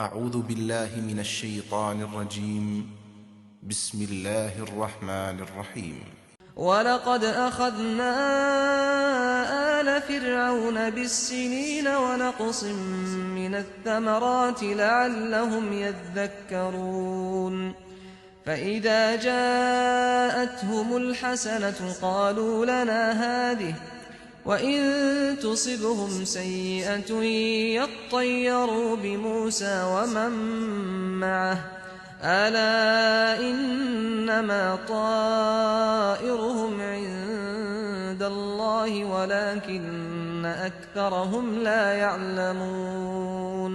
اعوذ باللہ من الشیطان الرجیم بسم اللہ الرحمن الرحیم وَلَقَدْ أَخَذْنَا آلَ فِرْعَوْنَ بِالسِّنِينَ وَنَقْصٍ مِّنَ الثَّمَرَاتِ لَعَلَّهُمْ يَذَّكَّرُونَ فَإِذَا جَاءَتْهُمُ الْحَسَنَةُ قَالُوا لَنَا هَٰذِهِ وَإِن تُصِبْهُمْ سَيِّئَةٌ يَطَّيَّرُوا بِمُوسَىٰ وَمَن مَّعَهُ أَلَا إِنَّمَا طَائِرُهُمْ عِندَ اللَّهِ وَلَٰكِنَّ أَكْثَرَهُمْ لَا يَعْلَمُونَ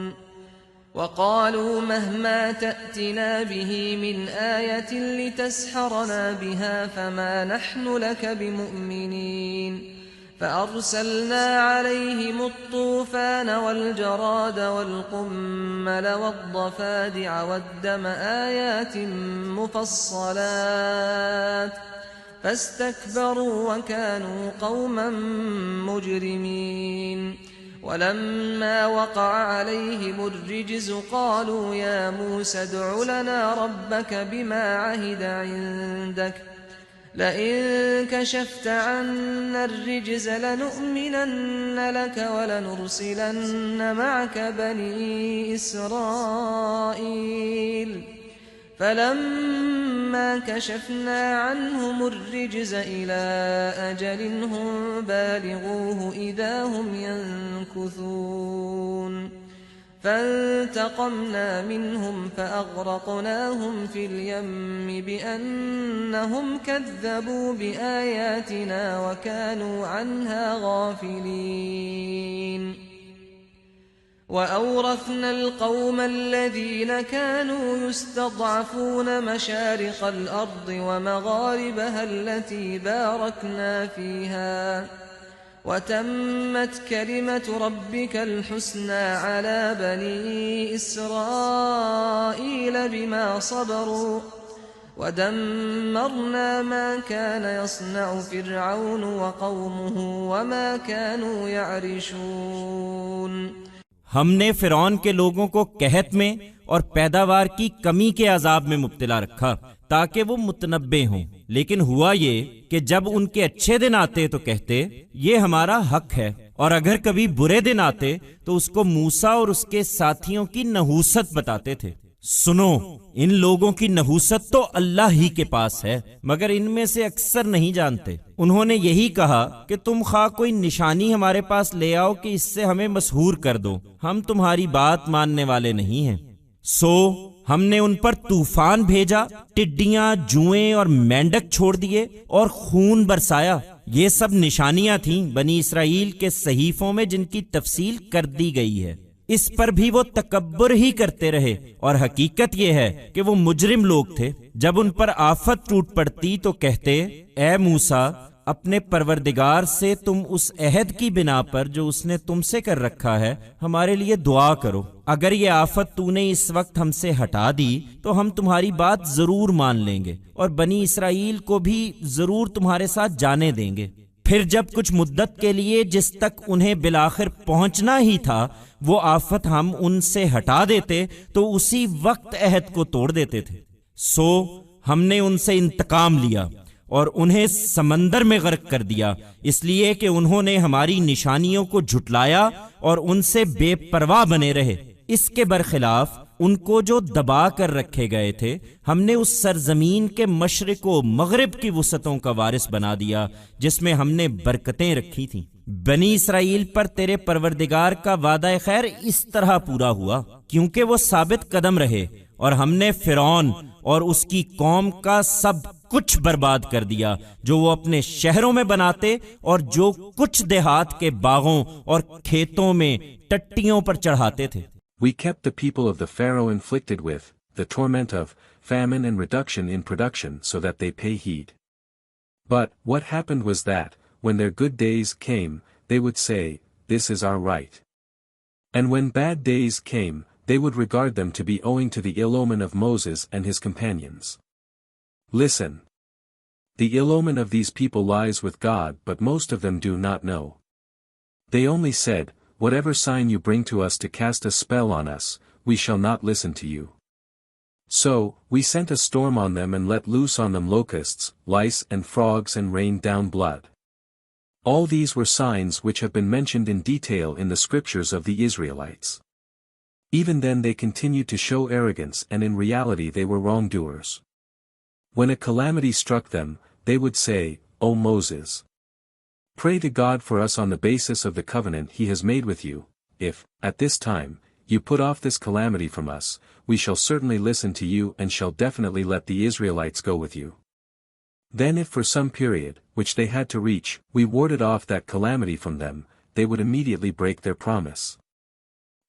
وَقَالُوا مَهْمَا تَأْتِنَا بِهِ مِنْ آيَةٍ لِتَسْحَرَنَا بِهَا فَمَا نَحْنُ لَكَ بِمُؤْمِنِينَ فأرسلنا عليهم الطوفان والجراد والقمل والضفادع والدم آيات مفصلات فاستكبروا وكانوا قوما مجرمين ولما وقع عليهم الرجز قالوا يا موسى ادع لنا ربك بما عهد عندك لئن كشفت عنا الرجز لنؤمنن لك ولنرسلن معك بني إسرائيل فلما كشفنا عنهم الرجز إلى أجل هم بالغوه إذا هم ينكثون فانتقمنا منهم فأغرقناهم في اليم بأنهم كذبوا بآياتنا وكانوا عنها غافلين وأورثنا القوم الذين كانوا يستضعفون مشارق الأرض ومغاربها التي باركنا فيها وتمت كلمة ربك الحسنى على بني إسرائيل بما صبروا ودمرنا ما كان يصنع فرعون وقومه وما كانوا يعرشون ہم نے فرعون کے لوگوں کو قحط میں اور پیداوار کی کمی کے عذاب میں مبتلا رکھا تاکہ وہ متنبع ہوں، لیکن ہوا یہ کہ جب ان کے اچھے دن آتے تو کہتے یہ ہمارا حق ہے، اور اگر کبھی برے دن آتے تو اس کو موسیٰ اور اس کے ساتھیوں کی نحوست بتاتے تھے۔ سنو، ان لوگوں کی نحوست تو اللہ ہی کے پاس ہے، مگر ان میں سے اکثر نہیں جانتے۔ انہوں نے یہی کہا کہ تم خواہ کوئی نشانی ہمارے پاس لے آؤ کہ اس سے ہمیں مسحور کر دو، ہم تمہاری بات ماننے والے نہیں ہیں۔ سو ہم نے ان پر طوفان بھیجا، ٹڈیاں، جوئیں اور مینڈک چھوڑ دیے اور خون برسایا۔ یہ سب نشانیاں تھیں بنی اسرائیل کے صحیفوں میں جن کی تفصیل کر دی گئی ہے۔ اس پر بھی وہ تکبر ہی کرتے رہے، اور حقیقت یہ ہے کہ وہ مجرم لوگ تھے۔ جب ان پر آفت ٹوٹ پڑتی تو کہتے اے موسیٰ، اپنے پروردگار سے تم اس عہد کی بنا پر جو اس نے تم سے کر رکھا ہے ہمارے لیے دعا کرو، اگر یہ آفت تو نے اس وقت ہم سے ہٹا دی تو ہم تمہاری بات ضرور مان لیں گے اور بنی اسرائیل کو بھی ضرور تمہارے ساتھ جانے دیں گے۔ پھر جب کچھ مدت کے لیے جس تک انہیں بالآخر پہنچنا ہی تھا وہ آفت ہم ان سے ہٹا دیتے تو اسی وقت عہد کو توڑ دیتے تھے۔ سو ہم نے ان سے انتقام لیا اور انہیں سمندر میں غرق کر دیا، اس لیے کہ انہوں نے ہماری نشانیوں کو جھٹلایا اور ان سے بے پرواہ بنے رہے۔ اس کے برخلاف ان کو جو دبا کر رکھے گئے تھے ہم نے اس سرزمین کے مشرق و مغرب کی وسعتوں کا وارث بنا دیا جس میں ہم نے برکتیں رکھی تھیں۔ بنی اسرائیل پر تیرے پروردگار کا وعدہ خیر اس طرح پورا ہوا کیونکہ وہ ثابت قدم رہے، اور ہم نے فرعون اور اس کی قوم کا سب کچھ برباد کر دیا جو وہ اپنے شہروں میں بناتے اور جو کچھ دیہات کے باغوں اور کھیتوں میں ٹٹیوں پر چڑھاتے تھے۔ We kept the people of the Pharaoh inflicted with the torment of famine and reduction in production so that they pay heed. But what happened was that, when their good days came, they would say, "This is our right." And when bad days came, they would regard them to be owing to the ill omen of Moses and his companions. Listen. The ill omen of these people lies with God, but most of them do not know. They only said, "Whatever sign you bring to us to cast a spell on us, we shall not listen to you. So, we sent a storm on them and let loose on them locusts, lice and frogs and rained down blood. All these were signs which have been mentioned in detail in the scriptures of the Israelites. Even then they continued to show arrogance and in reality they were wrongdoers. When a calamity struck them, they would say, "O Moses, pray to God for us on the basis of the covenant he has made with you. If, at this time, you put off this calamity from us, we shall certainly listen to you and shall definitely let the Israelites go with you." Then if for some period, which they had to reach, we warded off that calamity from them, they would immediately break their promise.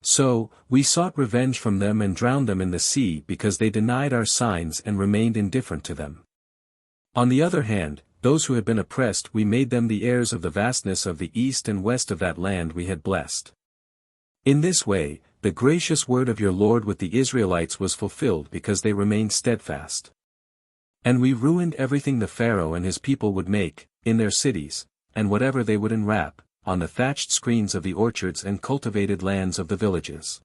So, we sought revenge from them and drowned them in the sea because they denied our signs and remained indifferent to them. On the other hand, those who had been oppressed we made them the heirs of the vastness of the east and west of that land we had blessed. In this way, the gracious word of your Lord with the Israelites was fulfilled because they remained steadfast. And we ruined everything the Pharaoh and his people would make, in their cities, and whatever they would enwrap, on the thatched screens of the orchards and cultivated lands of the villages.